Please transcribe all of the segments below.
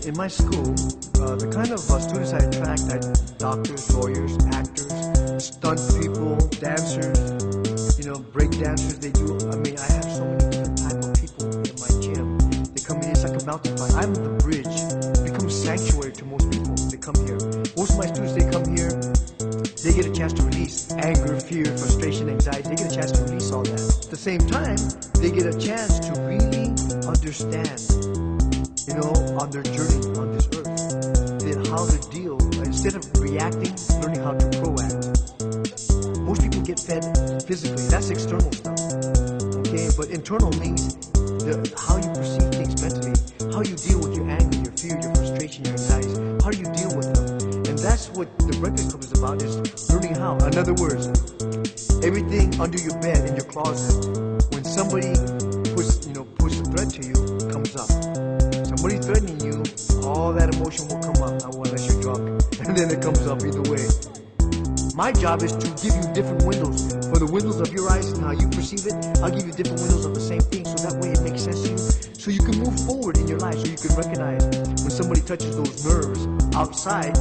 In my school, the kind of students I attract are doctors, lawyers, actors, stunt people, dancers, break dancers. They do. I have so many different type of people in my gym. They come in, it's like a melting pot. I'm the bridge. It becomes sanctuary to most people. They come here. Most of my students, they come here. They get a chance to release anger, fear, frustration, anxiety. They get a chance to release all that. At the same time, they get a chance to really understand, on their journey on this earth, then how to deal. Instead of reacting, learning how to proact. Most people get fed physically. That's external stuff. Okay, but internal means how you perceive things mentally, how you deal with your anger, your fear, your frustration, your anxieties. How do you deal with them? And that's what the Breakfast Club is about, is learning how. In other words, everything under your bed, in your closet, when somebody puts a threat to you, comes up. Somebody threatening you, all that emotion will come up, unless you're drunk. And then it comes up either way. My job is to give you different windows. For the windows of your eyes and how you perceive it, I'll give you different windows of the same thing, so that way it makes sense to you. So you can move forward in your life, so you can recognize when somebody touches those nerves outside,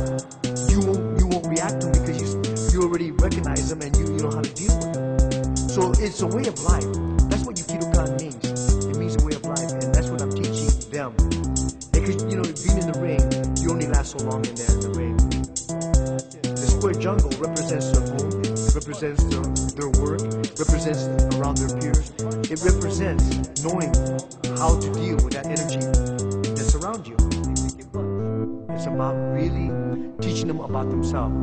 you won't react to them because you already recognize them and you know how to deal with them. So it's a way of life. That's what Yukido-kan means. It means a way of life, and that's what I'm teaching them. Because being in the ring, you only last so long in there in the ring. The square jungle represents their home, represents their work, represents around their peers. It represents knowing how to deal with that energy that's around you. It's about really teaching them about themselves.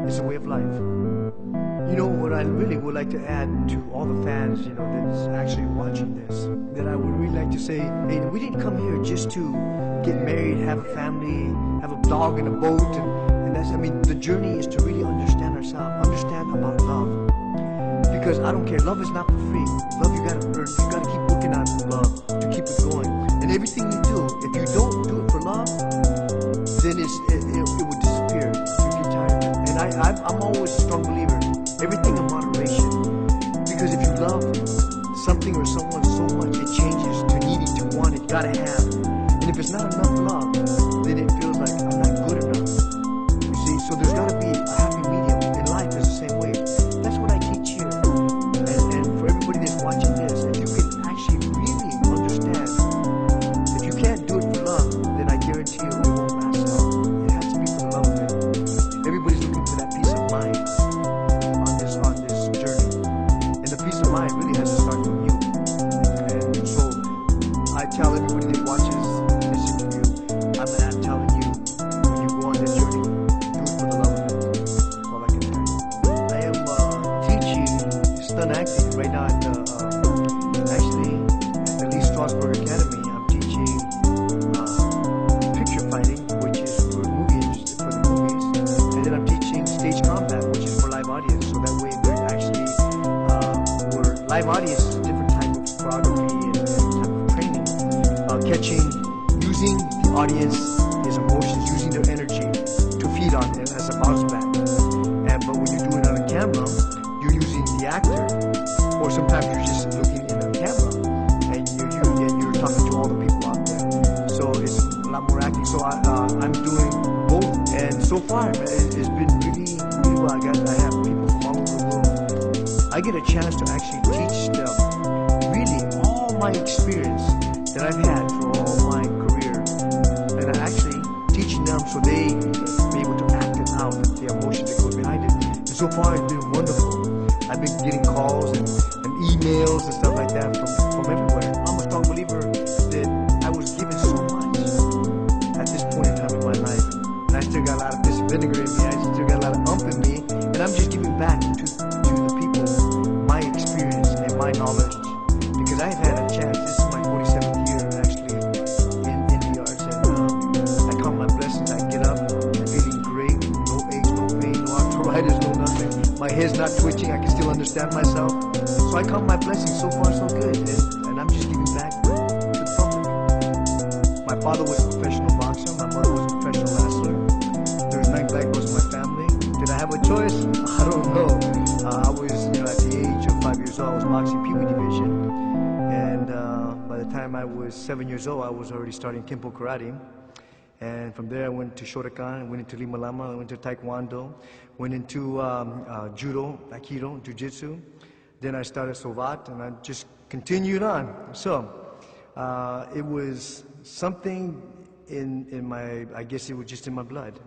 It's a way of life. What I really would like to add to all the fans, that's actually watching this, that I would really like to say, hey, we didn't come here just to get married, have a family, have a dog and a boat, and that's, the journey is to really understand ourselves, understand about love. Because I don't care, love is not for free. Love you gotta earn, you gotta keep working on love to keep it going. And everything you do, if you don't do it for love, then it would disappear. You get tired. And I'm always a strong believer. Everything in moderation. Because if you love something or someone so much, it changes to needing, to want it, gotta have. And if it's not enough love, then it feels like I'm not good enough. You see, so there's gotta be a happy medium. In life is the same way. That's what I teach here. And for everybody that's watching this, if you can actually really understand, if you can't do it for love, then I guarantee you it won't last long. It has to be for the love of it. Everybody's looking for that peace of mind on this journey. And the peace of mind really has to start from you. And so I tell everybody that watches this interview, I'm telling you, when you go on this journey, do it for the love of it. That's all I can tell you. I am teaching stunt acting right now at the Lee Strasberg Academy. I'm teaching picture fighting, which is for the movies, and then I'm teaching stage combat, which is for live audience. So that way, there's actually for live audience, is a different type of choreography and type of training, using the audience, his emotions, using their energy to feed on it as a bounce back. But when you're doing it on a camera, you're using the actor, or sometimes you're just looking in a camera and you're talking to all the people out there. So it's a lot more acting. So I'm doing both, and so far it's been really, really well. I have people from all over the world. I get a chance to actually teach them really all my experience that I've had for all my career, and I'm actually teaching them so they be able to act it out, the emotion that goes behind it. And so far it's been wonderful. I've been getting calls and emails and stuff like that from everywhere. I'm a strong believer that I was given so much at this point in time in my life, and I still got a lot of piss and vinegar in me. I still got a lot of ump in me, and I'm just giving back to the people my experience and my knowledge, because I've had a chance. This is my 47th year actually in the arts, and I count my blessings. I get up, I'm feeling great, no aches, no pain, no arthritis, no nothing. My head's not twitching. I can still understand myself. So I count my blessings. So far, so good. And I'm just giving back to the public. My father was a professional boxer. My mother was a professional wrestler. There's 9 black girls in my family. Did I have a choice? I don't know. I was, at the age of 5 years old, I was boxing Pee Wee division. And by the time I was was 7 years old, I was already starting Kempo Karate. And from there, I went to Shotokan, went into Lima Lama, went to Taekwondo, went into Judo, Aikido, Jiu-Jitsu. Then I started Sovat, and I just continued on. So it was something in my, I guess it was just in my blood.